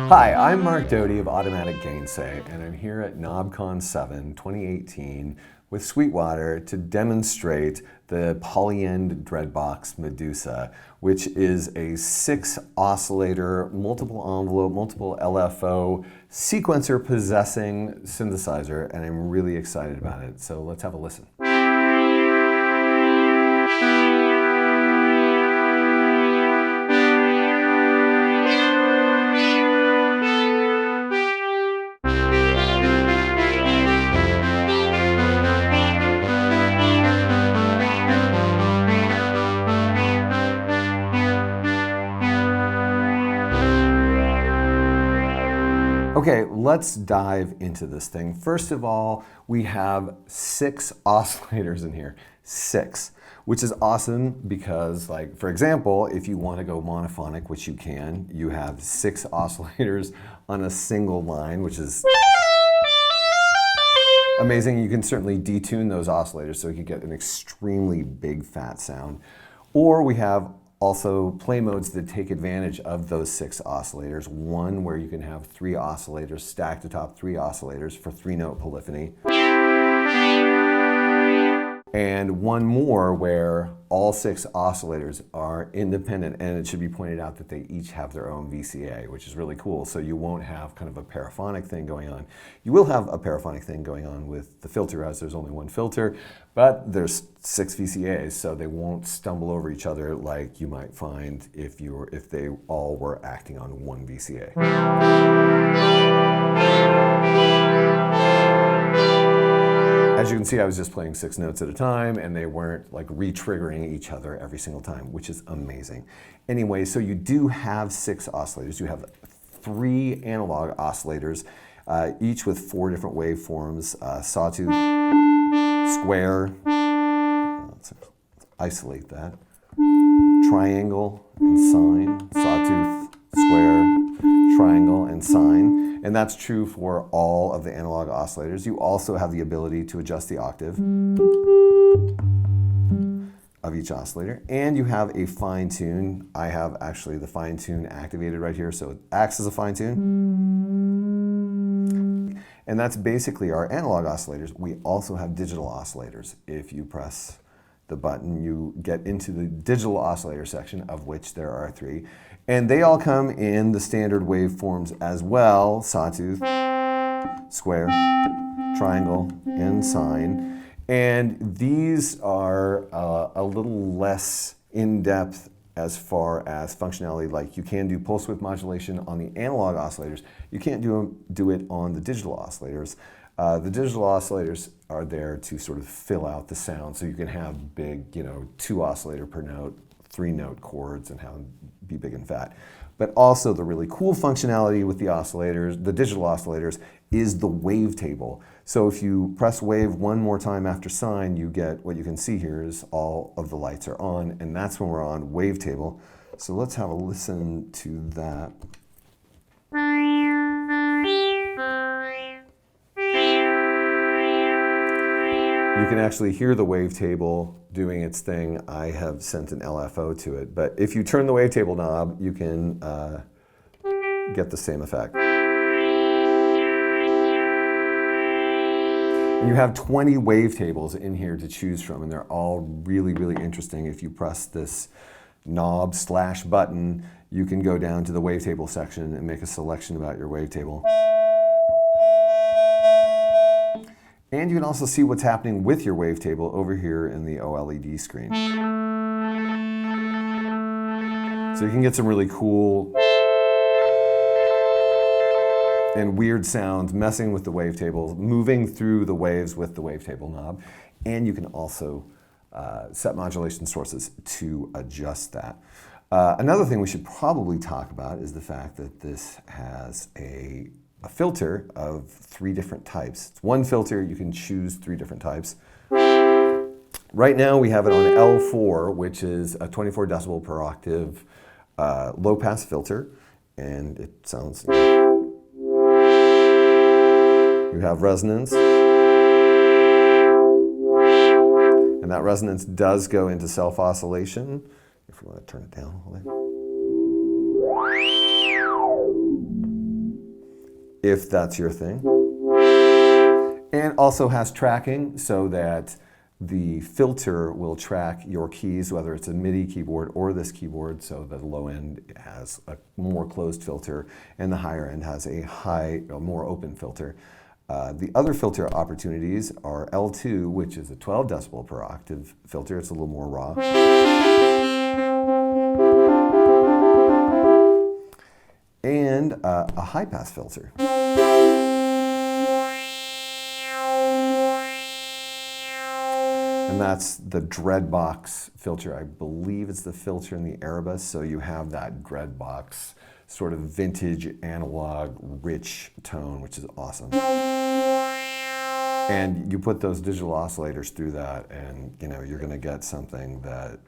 Hi, I'm Mark Doty of Automatic Gainsay, and I'm here at KnobCon 7 2018 with Sweetwater to demonstrate the Polyend Dreadbox Medusa, which is a 6-oscillator, multiple envelope, multiple LFO sequencer possessing synthesizer, and I'm really excited about it. So let's have a listen. Okay, let's dive into this thing. First of all, we have 6 oscillators in here. 6, which is awesome because, like, for example, if you want to go monophonic, which you can, you have 6 oscillators on a single line, which is amazing. You can certainly detune those oscillators so you can get an extremely big fat sound. Or we have also play modes that take advantage of those 6 oscillators. One where you can have 3 oscillators stacked atop 3 oscillators for 3-note polyphony. And one more where all 6 oscillators are independent, and it should be pointed out that they each have their own VCA, which is really cool. So you won't have kind of a paraphonic thing going on. You will have a paraphonic thing going on with the filter, as there's only one filter, but there's 6 VCAs, so they won't stumble over each other like you might find if they all were acting on one VCA. As you can see, I was just playing 6 notes at a time, and they weren't like re-triggering each other every single time, which is amazing. Anyway, so you do have 6 oscillators. You have 3 analog oscillators, each with 4 different waveforms: sawtooth, square, let's isolate that, triangle and sine, sawtooth, square, triangle and sine. And that's true for all of the analog oscillators. You also have the ability to adjust the octave of each oscillator. And you have a fine tune. I have actually the fine tune activated right here, so it acts as a fine tune. And that's basically our analog oscillators. We also have digital oscillators. If you press the button, you get into the digital oscillator section, of which there are 3. And they all come in the standard waveforms as well: sawtooth, square, triangle, and sine. And these are a little less in-depth as far as functionality. Like, you can do pulse width modulation on the analog oscillators. You can't do it on the digital oscillators. The digital oscillators are there to sort of fill out the sound, so you can have big, 2 oscillator per note, 3-note chords, and have them be big and fat. But also, the really cool functionality with the oscillators, the digital oscillators, is the wavetable. So if you press wave one more time after sine, you get what you can see here is all of the lights are on, and that's when we're on wavetable. So let's have a listen to that. You can actually hear the wavetable doing its thing. I have sent an LFO to it, but if you turn the wavetable knob, you can get the same effect. And you have 20 wavetables in here to choose from, and they're all really, really interesting. If you press this knob/button, you can go down to the wavetable section and make a selection about your wavetable. And you can also see what's happening with your wavetable over here in the OLED screen. So you can get some really cool and weird sounds messing with the wavetable, moving through the waves with the wavetable knob. And you can also set modulation sources to adjust that. Another thing we should probably talk about is the fact that this has a filter of 3 different types. It's one filter, you can choose 3 different types. Right now we have it on L4, which is a 24 decibel per octave low pass filter, and it sounds, you have resonance, and that resonance does go into self oscillation. If we want to turn it down a little bit. if that's your thing. And also has tracking so that the filter will track your keys, whether it's a MIDI keyboard or this keyboard, so the low end has a more closed filter and the higher end has a more open filter. The other filter opportunities are L2, which is a 12 decibel per octave filter. It's a little more raw. And a high pass filter. And that's the Dreadbox filter. I believe it's the filter in the Erebus, so you have that Dreadbox sort of vintage, analog, rich tone, which is awesome. And you put those digital oscillators through that, and you know, you're going to get something that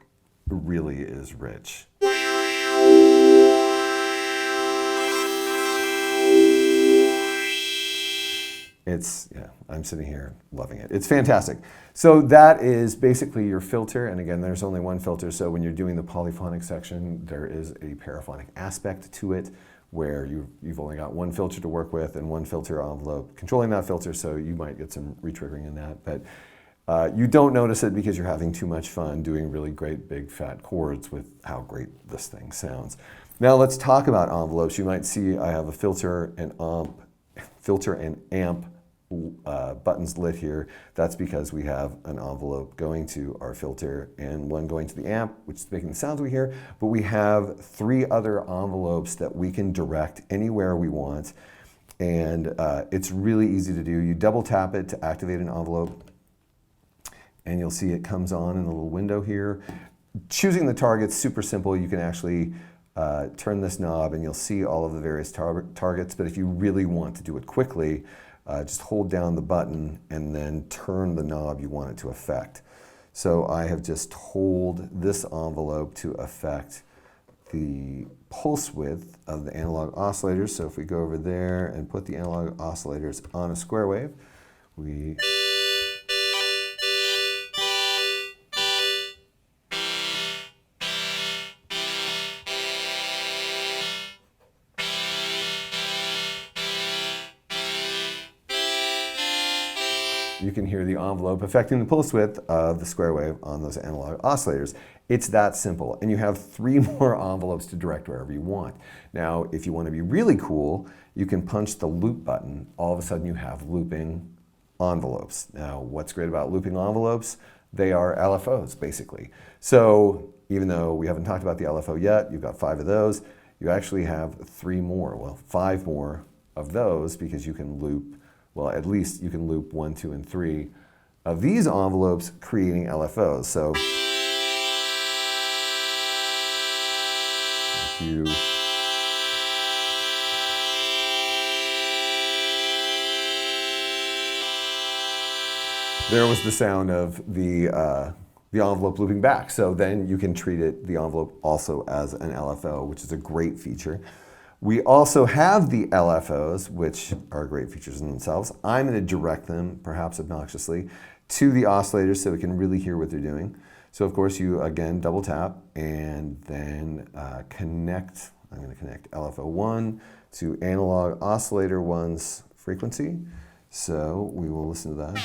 really is rich. Yeah, I'm sitting here loving it. It's fantastic. So that is basically your filter, and again, there's only one filter, so when you're doing the polyphonic section, there is a paraphonic aspect to it, where you've only got one filter to work with and one filter envelope controlling that filter, so you might get some retriggering in that, but you don't notice it because you're having too much fun doing really great big fat chords with how great this thing sounds. Now let's talk about envelopes. You might see I have a filter and amp buttons lit here. That's because we have an envelope going to our filter and one going to the amp, which is making the sounds we hear, but we have 3 other envelopes that we can direct anywhere we want, and it's really easy to do. You double tap it to activate an envelope, and you'll see it comes on in the little window here. Choosing the target's super simple. You can actually turn this knob and you'll see all of the various targets, but if you really want to do it quickly, just hold down the button and then turn the knob you want it to affect. So I have just told this envelope to affect the pulse width of the analog oscillators. So if we go over there and put the analog oscillators on a square wave, you can hear the envelope affecting the pulse width of the square wave on those analog oscillators. It's that simple, and you have 3 more envelopes to direct wherever you want. Now, if you want to be really cool, you can punch the loop button. All of a sudden you have looping envelopes. Now, what's great about looping envelopes? They are LFOs, basically. So even though we haven't talked about the LFO yet, you've got 5 of those, you actually have 3 more, well, 5 more of those, because you can loop, well, at least you can loop 1, 2, and 3 of these envelopes, creating LFOs. So if you there was the sound of the envelope looping back. So then you can treat the envelope also as an LFO, which is a great feature. We also have the LFOs, which are great features in themselves. I'm going to direct them, perhaps obnoxiously, to the oscillators so we can really hear what they're doing. So of course you, again, double tap and then connect. I'm going to connect LFO 1 to analog oscillator 1's frequency. So we will listen to that.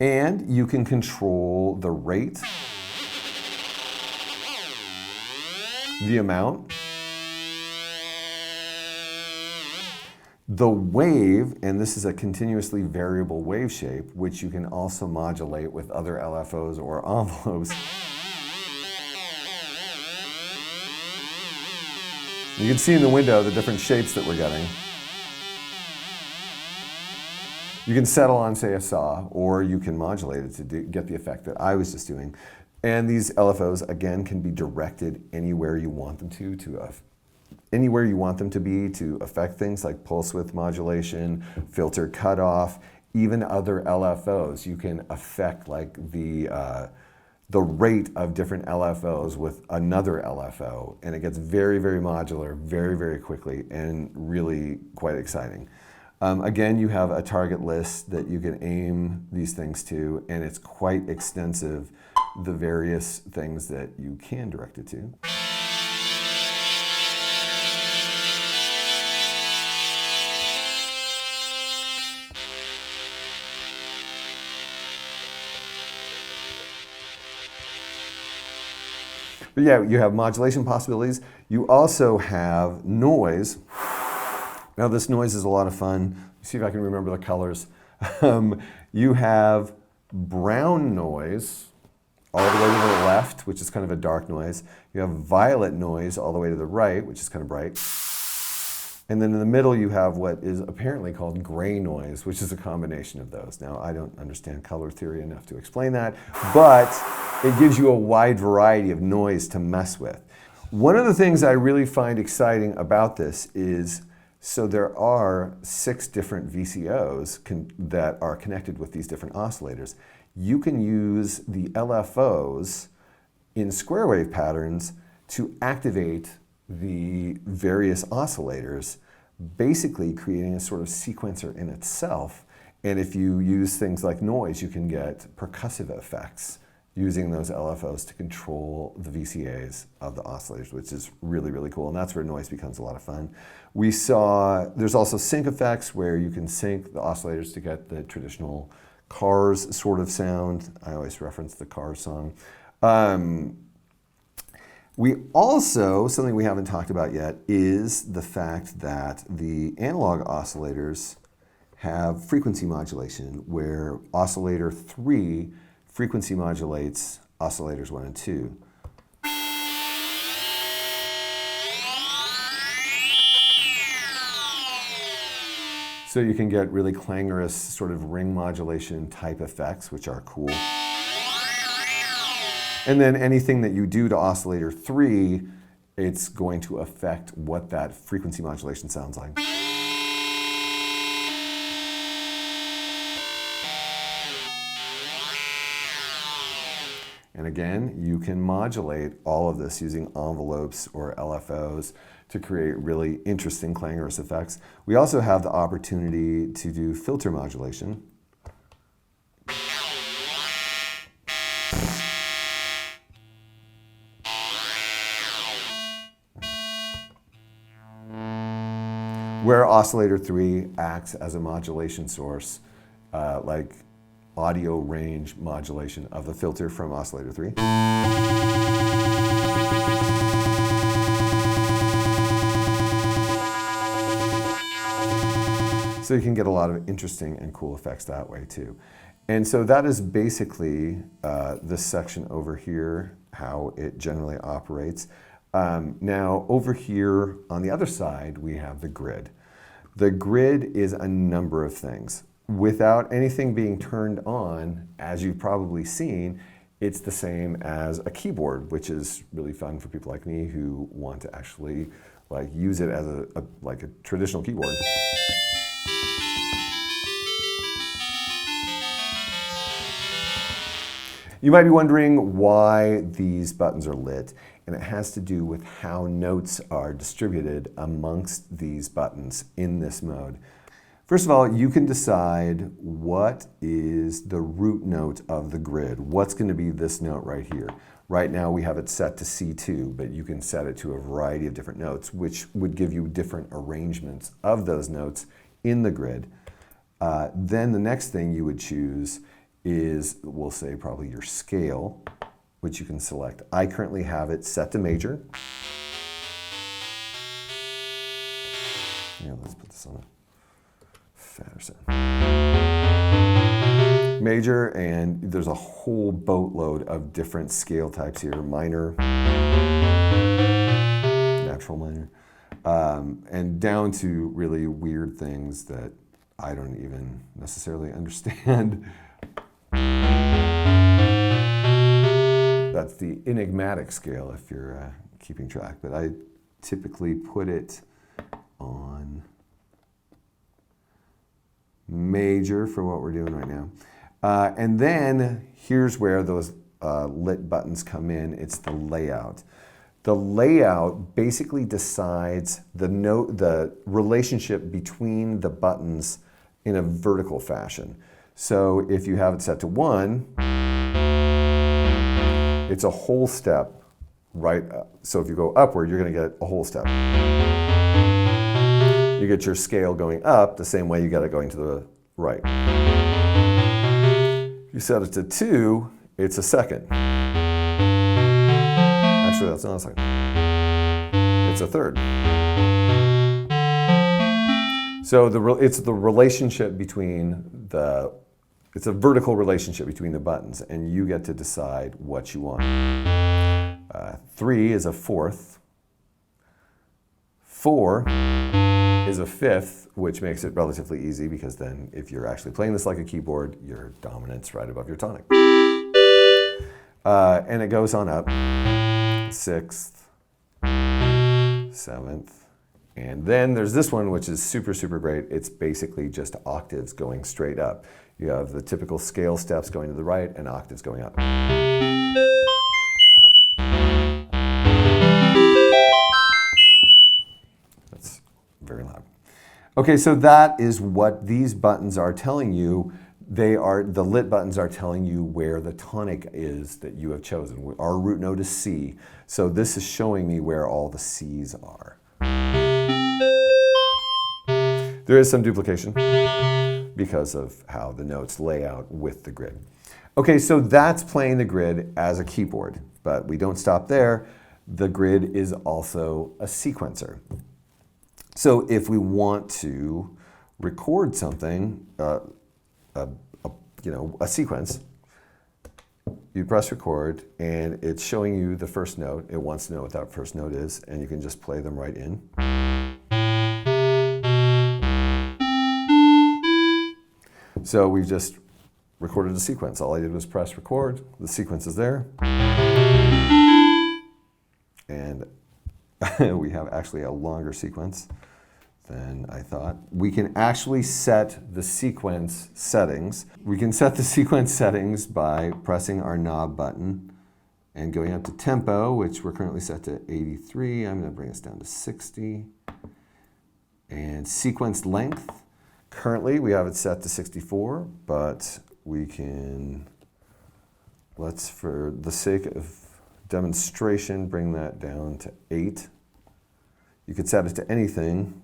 And you can control the rate, the amount, the wave, and this is a continuously variable wave shape, which you can also modulate with other LFOs or envelopes. You can see in the window the different shapes that we're getting. You can settle on, say, a saw, or you can modulate it to get the effect that I was just doing. And these LFOs, again, can be directed anywhere you want them anywhere you want them to be to affect things like pulse width modulation, filter cutoff, even other LFOs. You can affect like the rate of different LFOs with another LFO, and it gets very, very modular, very, very quickly, and really quite exciting. Again, you have a target list that you can aim these things to, and it's quite extensive, the various things that you can direct it to. But yeah, you have modulation possibilities. You also have noise. Now this noise is a lot of fun. Let's see if I can remember the colors. You have brown noise all the way to the left, which is kind of a dark noise. You have violet noise all the way to the right, which is kind of bright. And then in the middle, you have what is apparently called gray noise, which is a combination of those. Now, I don't understand color theory enough to explain that, but it gives you a wide variety of noise to mess with. One of the things I really find exciting about this is, so there are 6 different VCOs that are connected with these different oscillators. You can use the LFOs in square wave patterns to activate the various oscillators, basically creating a sort of sequencer in itself. And if you use things like noise, you can get percussive effects using those LFOs to control the VCAs of the oscillators, which is really, really cool. And that's where noise becomes a lot of fun. We saw, there's also sync effects where you can sync the oscillators to get the traditional Cars sort of sound. I always reference the Cars song. We also, something we haven't talked about yet, is the fact that the analog oscillators have frequency modulation, where oscillator 3 frequency modulates oscillators 1 and 2. So you can get really clangorous sort of ring modulation type effects, which are cool. And then anything that you do to oscillator 3, it's going to affect what that frequency modulation sounds like. And again, you can modulate all of this using envelopes or LFOs to create really interesting clangorous effects. We also have the opportunity to do filter modulation. Where oscillator 3 acts as a modulation source, like audio range modulation of the filter from oscillator 3. So you can get a lot of interesting and cool effects that way too. And so that is basically this section over here, how it generally operates. Now over here on the other side, we have the grid. The grid is a number of things. Without anything being turned on, as you've probably seen, it's the same as a keyboard, which is really fun for people like me who want to actually use it as like a traditional keyboard. You might be wondering why these buttons are lit, and it has to do with how notes are distributed amongst these buttons in this mode. First of all, you can decide what is the root note of the grid. What's going to be this note right here? Right now we have it set to C2, but you can set it to a variety of different notes, which would give you different arrangements of those notes in the grid. Then the next thing you would choose is, we'll say probably your scale, which you can select. I currently have it set to major. Yeah, let's put this on a fatter sound. Major, and there's a whole boatload of different scale types here. Minor, natural minor, and down to really weird things that I don't even necessarily understand. That's the enigmatic scale if you're keeping track, but I typically put it on major for what we're doing right now. And then here's where those lit buttons come in. It's the layout. The layout basically decides the relationship between the buttons in a vertical fashion. So if you have it set to 1, it's a whole step right up. So if you go upward, you're going to get a whole step. You get your scale going up the same way you get it going to the right. If you set it to 2, it's a second. Actually, that's not a second. It's a third. So it's the relationship between it's a vertical relationship between the buttons, and you get to decide what you want. 3 is a fourth. 4 is a fifth, which makes it relatively easy because then if you're actually playing this like a keyboard, your dominant's right above your tonic. And it goes on up. 6th, 7th, and then there's this one, which is super, super great. It's basically just octaves going straight up. You have the typical scale steps going to the right and octaves going up. That's very loud. Okay, so that is what these buttons are telling you. The lit buttons are telling you where the tonic is that you have chosen. Our root note is C, so this is showing me where all the C's are. There is some duplication because of how the notes lay out with the grid. Okay, so that's playing the grid as a keyboard, but we don't stop there. The grid is also a sequencer. So if we want to record something, a sequence, you press record and it's showing you the first note. It wants to know what that first note is, and you can just play them right in. So we've just recorded a sequence. All I did was press record. The sequence is there. And we have actually a longer sequence than I thought. We can actually set the sequence settings. We can set the sequence settings by pressing our knob button and going up to tempo, which we're currently set to 83. I'm going to bring us down to 60. And sequence length. Currently, we have it set to 64, but we can, let's, for the sake of demonstration, bring that down to 8. You could set it to anything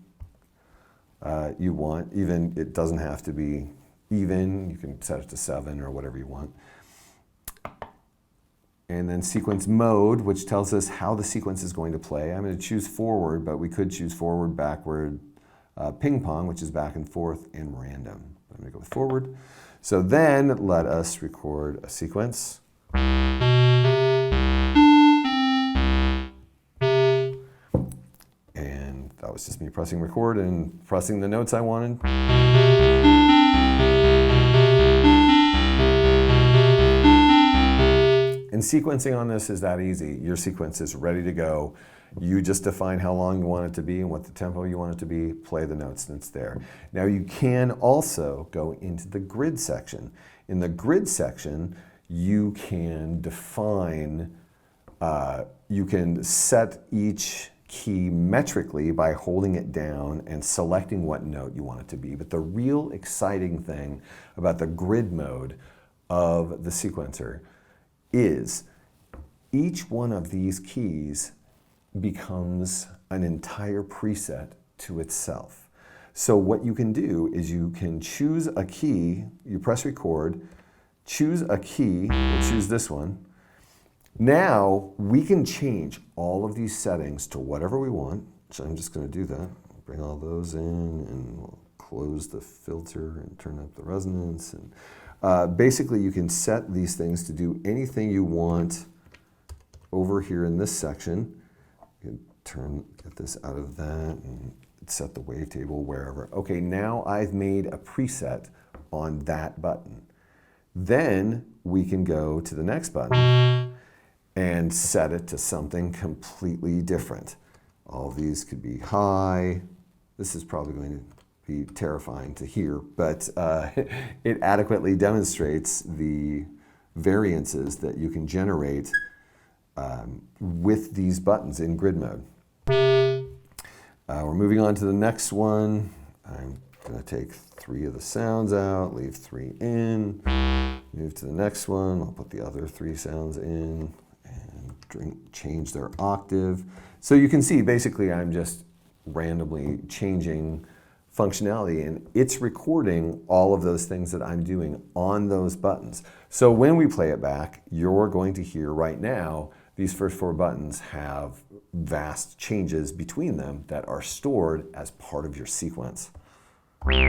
you want. Even, it doesn't have to be even. You can set it to 7 or whatever you want. And then sequence mode, which tells us how the sequence is going to play. I'm going to choose forward, but we could choose forward, backward, ping pong, which is back and forth, and random. I'm going to go with forward. So then let us record a sequence. And that was just me pressing record and pressing the notes I wanted. And sequencing on this is that easy. Your sequence is ready to go. You just define how long you want it to be and what the tempo you want it to be, play the notes, and it's there. Now you can also go into the grid section. In the grid section, you can define, you can set each key metrically by holding it down and selecting what note you want it to be. But the real exciting thing about the grid mode of the sequencer is each one of these keys becomes an entire preset to itself. So what you can do is you can choose a key, you press record, choose a key, we'll choose this one. Now we can change all of these settings to whatever we want. So I'm just going to do that. Bring all those in and we'll close the filter and turn up the resonance. And basically you can set these things to do anything you want over here in this section. You can get this out of that and set the wavetable wherever. Okay, now I've made a preset on that button. Then we can go to the next button and set it to something completely different. All these could be high. This is probably going to be terrifying to hear, but it adequately demonstrates the variances that you can generate with these buttons in grid mode. We're moving on to the next one. I'm going to take 3 of the sounds out, leave 3 in, move to the next one. I'll put the other 3 sounds in and change their octave. So you can see basically I'm just randomly changing functionality, and it's recording all of those things that I'm doing on those buttons. So when we play it back, you're going to hear right now these first 4 buttons have vast changes between them that are stored as part of your sequence. And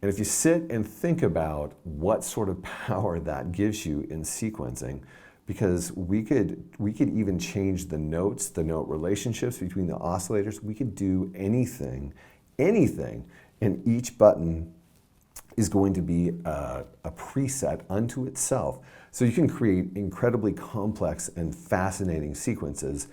if you sit and think about what sort of power that gives you in sequencing, because we could even change the notes, the note relationships between the oscillators. We could do anything, and each button is going to be a preset unto itself. So you can create incredibly complex and fascinating sequences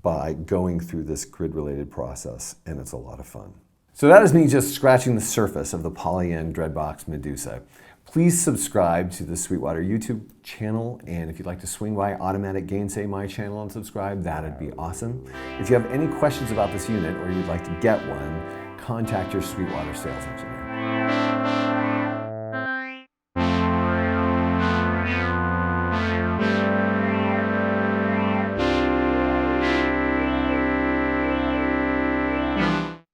by going through this grid-related process, and it's a lot of fun. So that is me just scratching the surface of the Polyend Dreadbox Medusa. Please subscribe to the Sweetwater YouTube channel, and if you'd like to swing by Automatic Gainsay my channel and subscribe, that'd be awesome. If you have any questions about this unit or you'd like to get one, contact your Sweetwater sales engineer.